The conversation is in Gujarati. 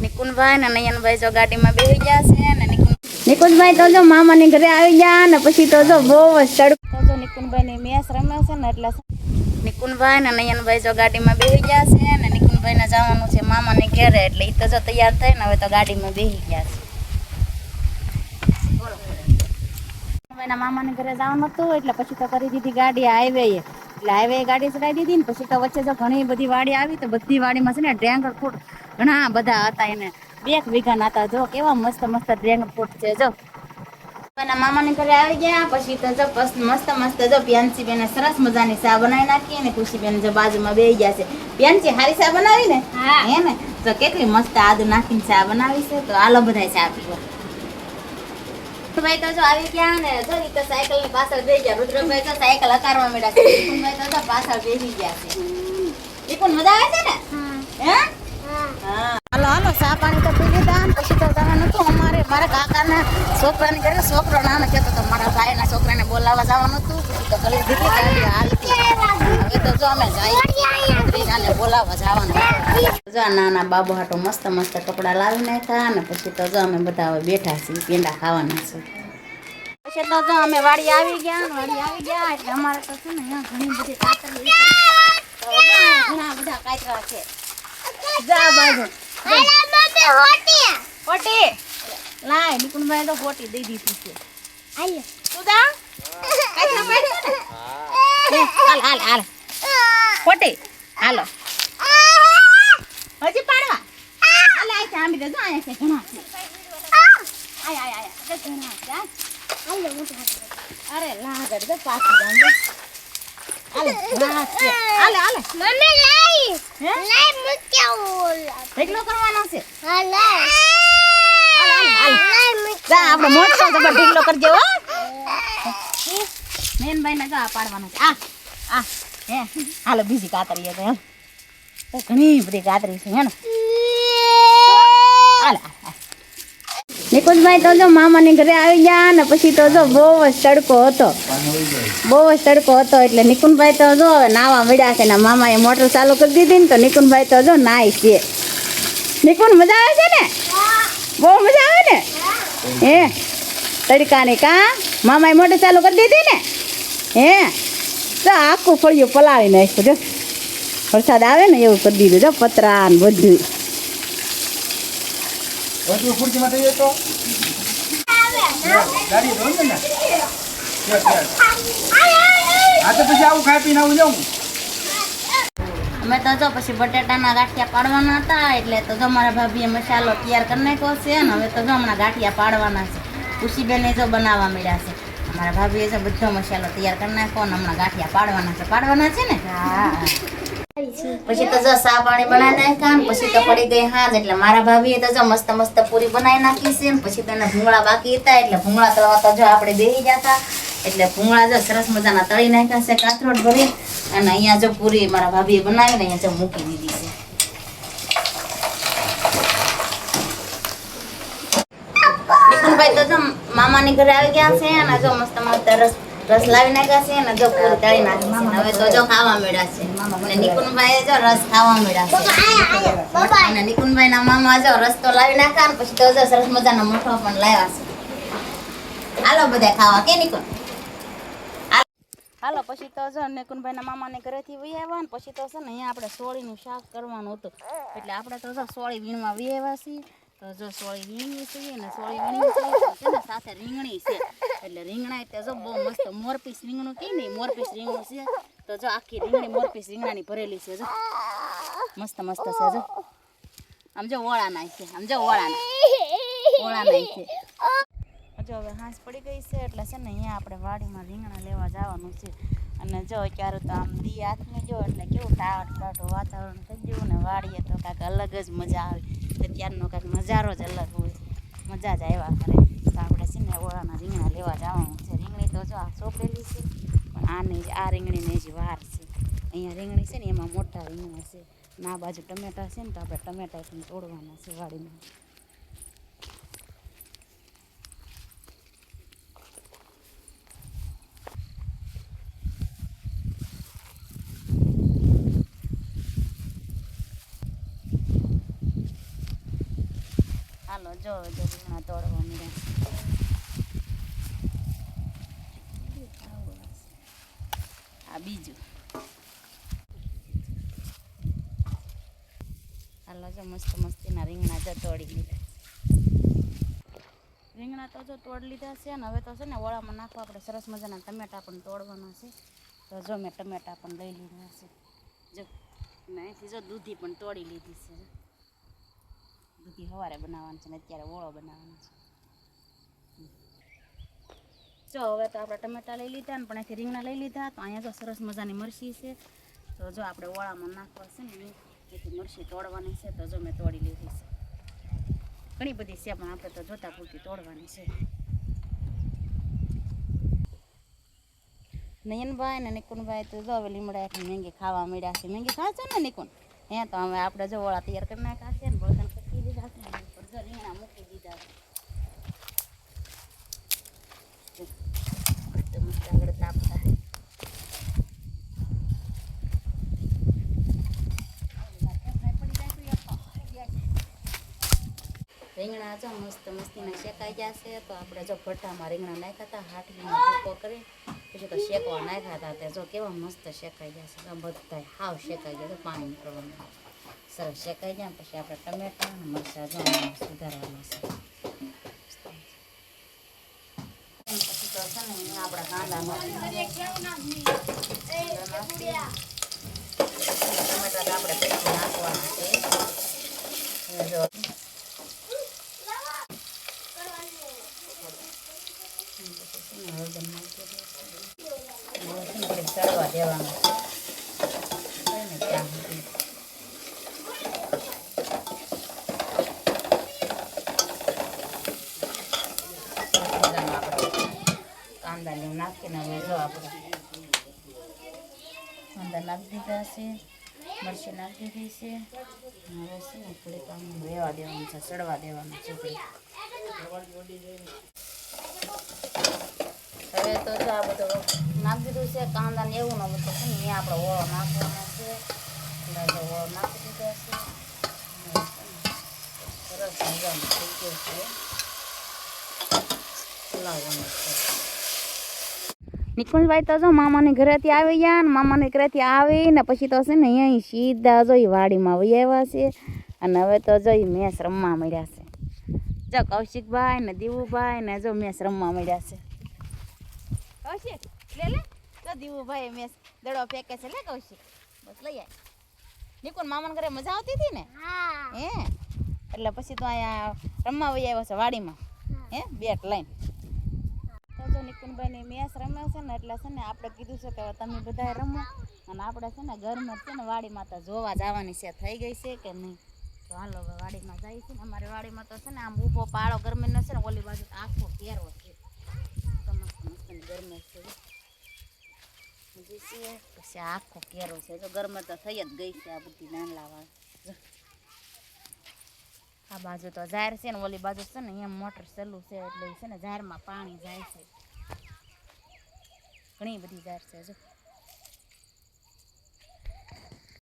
નિકુંજભાઈ ને નયનભાઈ જો ગાડીમાં બેસી ગયા છે ને નિકુંજભાઈ તો જો મામાની ઘરે આવી ગયા ને પછી તો જો બહુ જ તડકો જો નિકુંજભાઈ ની મેસ રમે છે ને એટલે નિકુંજભાઈ ને નયનભાઈ જો ગાડીમાં બેસી ગયા છે ને નિકુંજભાઈ ને જવાનું છે મામાની ઘરે એટલે એ તો જો તૈયાર થઈને હવે તો ગાડીમાં બેસી ગયા છે એના મામાને ઘરે જવાનું હતું એટલે પછી તો કરી દીધી ગાડી હાઈવે એટલે હાઈવે ગાડી ચડાવી દીધી ને પછી તો વચ્ચે જો ઘણી બધી વાડી આવી તો બધી વાડીમાં છે ને ડ્રેગન ફ્રૂટ ઘણા બધા હતા એને 2 વીઘા હતા જો કેવા મસ્ત મસ્ત ડ્રેગન ફ્રૂટ છે જો એના મામાને ઘરે આવી ગયા પછી તો જો મસ્ત મસ્ત જો પ્યાંચી બેને સરસ મજાની ચા બનાવી નાખી અને ખુશીબેન જો બાજુમાં બેસી ગયા છે પ્યાંચી હારી ચા બનાવી ને હે ને તો કેટલી મસ્ત આદુ નાખીને ચા બનાવી છે તો આલો બધા ચા પીવા ભાઈ તો જો આવી ગયા ને જો ઈ તો સાયકલ ની પાછળ બેસી ગયા રુદ્રભાઈ તો સાયકલ હકારવા મળ્યા છે નિકુંજભાઈ તો પાછળ બેસી ગયા છે નિકુંજ મજા આવે છે ને હે હા હાલો હાલો ચા પાણી તો પી લીધા પછી તો જવાનું હતું અમારે મારા કાકાના છોકરાને ઘરે છોકરો નાનો કહેતો તો મારા ભાઈના છોકરાને બોલાવવા જવાનું હતું પછી તો કરી દીધી ગાડી હાલતી હવે તો જો અમે જાય ત્રીજાને બોલાવવા જવાનું જો નાના બાબુ હાટો મસ્ત મસ્ત કપડા લાવી નાખ્યા ને પછી તો જો અમે બધા હવે બેઠા છીએ પેંડા ખાવાના છે પછી તો જો અમે વાડી આવી ગયા એટલે અમારે તો છે ને અહીંયા ઘણી બધી કાતરી ઘણા બધા કાતરા છે જા બાજુ હોટી લાય નિકુંજભાઈ તો હોટી દઈ દીધી છે હાલ તું જા કાતરા પાડ્યો ને હાલ હાલ હોટી હાલો હજી પાડવા હાલે આ ચાંબી દેજો આયા છે ઘણા છે આય આય આય ઘણા છે હાલે મોટા અરે લાગડ દે પાછી જાંજો હાલે ઘણા છે હાલે હાલે મમ્મી લાઈ મૂક્યો ઢેકલો કરવાનો છે હા લાઈ હાલે હાલે જા આપણે મોટો તો ઢેકલો કરજે હો મેનભાઈ ને જા પાડવાનો છે આ હે હાલો બીજી કાતરી છે તો ઘણી બધી કાતરી છે હે ને હાલે નિકુંજભાઈ તો જો મામાની ઘરે આવી ગયા ને પછી તો જો બહુ જ તડકો હતો એટલે નિકુંજભાઈ તો જો નાવા મળ્યા છે ને મામાએ મોટર ચાલુ કરી દીધી ને તો નિકુંજભાઈ તો જો નાય છે નિકુંજ મજા આવે છે ને બહુ મજા આવે ને હે તડકાની કા મામાએ મોટર ચાલુ કરી દીધી ને હે તો આખું ફળિયું પલાળી નાખ્યું જો વરસાદ આવે ને એવું કરી દીધું જો પતરા ને બધું અમે તો જો પછી બટેટાના ગાંઠિયા પાડવાના હતા એટલે તો જો મારા ભાભીએ મસાલો તૈયાર કરી નાખ્યો છે ને હવે તો જો હમણાં ગાંઠિયા પાડવાના છે ખુશીબેને જો બનાવવા મળ્યા છે અમારા ભાભીએ જો બધો મસાલો તૈયાર કરી નાખ્યો ને હમણાં ગાંઠિયા પાડવાના છે ને હા પછી તો જો ચા પાણી બનાવી નાખ્યા પછી તો પડી ગઈ હાથ એટલે મારા ભાભીએ તો જો મસ્ત મસ્ત પૂરી બનાવી નાખી છે પછી તો એના ભૂંગળા બાકી હતા એટલે ભૂંગળા તો જો આપણે બેસી જતા એટલે ભૂંગળા જો સરસ મજાના તળી નાખ્યા છે કાથરોટ ભરી અને અહીંયા જો પૂરી મારા ભાભીએ બનાવીને અહીંયા જો મૂકી દીધી છે નિકુંજભાઈ તો જો મામાની ઘરે આવી ગયા છે અને જો મસ્ત મસ્ત રસ લાવી નાખ્યા છે અને જો પૂરી તળી નાખી છે હવે તો જો ખાવા મળ્યા છે અને નિકુંજભાઈ જો રસ ખાવા મળ્યા છે અને નિકુંજભાઈ ના મામા જો રસ તો લાવી નાખ્યા ને પછી તો જો સરસ મજાનો મોઠો પણ લાવ્યા છે હાલો બધા ખાવા કે નિકુંજ હાલો પછી તો જો નિકુંજભાઈ ના મામાને ઘરેથી વી આવ્યા ને પછી તો છે ને અહીંયા આપણે સોળીનું શાક કરવાનું હતું એટલે આપણે તો જો સોળી વીણવા વી આવ્યા છીએ તો જો સોળી વીણી છે ને સોળી વીણી છે ને સાથે રીંગણી છે એટલે રીંગણા તે જો બહુ મસ્ત મોરપીસ રીંગણું કે નહીં મોરપીસ રીંગણું છે તો જો આખી રીંગણી મોરપીસ રીંગણાની ભરેલી છે જો મસ્ત મસ્ત છે જો આમ જો ઓળા નાય છે આમ જો ઓળા નાય છે જો હવે હાંસ પડી ગઈ છે એટલે છે ને અહીંયા આપણે વાડીમાં રીંગણા લેવા જવાનું છે અને જો અત્યારે તો આમ દી હાથમાં જો એટલે કેવું ટાઢું વાતાવરણ થઈ ગયું ને વાડીએ તો કાંઈક અલગ જ મજા આવે અત્યારનો કાંઈક નજારો જ અલગ હોય મજા જ આવ્યા કરે તો આપણે છે ને ઓળાના રીંગણા લેવા જવાનું છે રીંગણી તો જો આ સોંપેલી છે પણ આને આ રીંગણીને જ વાર છે અહીંયા રીંગણી છે ને એમાં મોટા રીંગણા છે ના બાજુ ટમેટા છે ને તો આપણે ટમેટા પણ તોડવાના છે વાડીમાં હાલો જો હવે જો રીંગણા તોડવા મળ્યા આ બીજું હાલો જો મસ્ત મસ્તીના રીંગણા જો તોડી લીધા રીંગણા તો જો તોડી લીધા છે ને હવે તો છે ને ઓળામાં નાખવા આપણે સરસ મજાના ટમેટા પણ તોડવાના છે તો જો મેં ટમેટા પણ લઈ લીધા છે જો મેં અહીંથી જો દૂધી પણ તોડી લીધી છે દૂધી સવારે બનાવવાનું છે ને અત્યારે ઓળો બનાવવાનો છે જો હવે તો આપણે ટમેટા લઈ લીધા ને પણ અહીંથી રીંગણા લઈ લીધા તો અહીંયા જો સરસ મજાની મરચી છે તો જો આપણે ઓળામાં નાખવા છે ને અહીંથી મરચી તોડવાની છે તો જો મેં તોડી લીધી છે ઘણી બધી છે પણ આપણે તો જોતા પૂરતી તોડવાની છે નયનભાઈ ને નિકુનભાઈ તો જો હવે લીમડા એટલી મેંગી ખાવા મળ્યા છે મેંગી ખાશો ને નિકુન હે તો હવે આપણે જો ઓળા તૈયાર કરી નાખ્યા છે ને બળતણ પકી દીધા છે ને ઉપર જો રીંગણા મૂકી દીધા છે મસ્ત આગળ તાપતા રીંગણા જો મસ્ત મસ્તીના શેકાઈ ગયા છે તો આપણે જો ભઠ્ઠામાં રીંગણા નાખ્યા હતા હાથીનો ભૂકો કરી પછી તો શેકવા નાખ્યા હતા તે જો કેવા મસ્ત શેકાઈ ગયા છે બધા હાવ શેકાઈ ગયા પાણી નીકળવાનું સરસ શેકાઈ ગયા પછી આપણે ટમેટા અને મરચાં જો સુધારવાના છે પછી તો છે ને આપણા કાંદા ટમેટા તો આપણે પછી નાખવાના છે જો હળદર નાખી ચડવા દેવાનું ને ત્યાં સુધી કાંદા ને નાખીને હવે જો આપણે કાંદા નાખી દીધા છે મરચી નાખી દીધી છે હવે છે ને થોડીક આમ રહેવા દેવાનું છે ચડવા દેવાનું છે હવે તો જો આ બધું નાખી દીધું છે કાંદા ને એવું ને બધું છે ને અહીંયા આપણે ઓળો નાખવાનો છે ઓળો નાખી દીધો છે સરસ મજાનું થઈ ગયું છે ચલાવવાનું છે નિકુંજભાઈ તો જો મામાની ઘરેથી આવી ગયા ને મામાની ઘરેથી આવીને પછી તો છે ને અહીંયા સીધા જોઈ વાડીમાં વહી આવ્યા છે અને હવે તો જોઈ મેચ રમવા મળ્યા છે જો કૌશિકભાઈ ને દીવુભાઈ ને જો મેચ રમવા મળ્યા છે કૌશિક લે લે તો દીવુભાઈ મેચ દડો ફેંકે છે લે કૌશિક બસ લઈ આય નિકુન મામાના ઘરે મજા આવતી હતી ને હે એટલે પછી તો અહીંયા રમવા વહી આવ્યા છે વાડીમાં હે બેટ લઈને જો નિકુનભાઈની મેચ રમે છે ને એટલે છે ને આપણે કીધું છે કે તમે બધા રમો અને આપણે છે ને ઘરમાં છે ને વાડીમાં તો જોવા જવાની છે થઈ ગઈ છે કે નહીં તો હાલો હવે વાડીમાં જાય છે ને અમારી વાડીમાં તો છે ને આમ ઊભો પાળો ગરમીનો છે ને ઓલી બાજુ તો આખો કેરો છે તો મસ્ત મસ્તની ગરમી છે હજી છે પછી આખો કેરો છે જો ગરમી તો થઈ જ ગઈ છે આ બધી નાનલા વાળ આ બાજુ તો ઝાર છે ને ઓલી બાજુ છે ને એમ મોટર ચાલુ છે એટલે છે ને ઝારમાં પાણી જાય છે ઘણી બધી ઝાર છે જો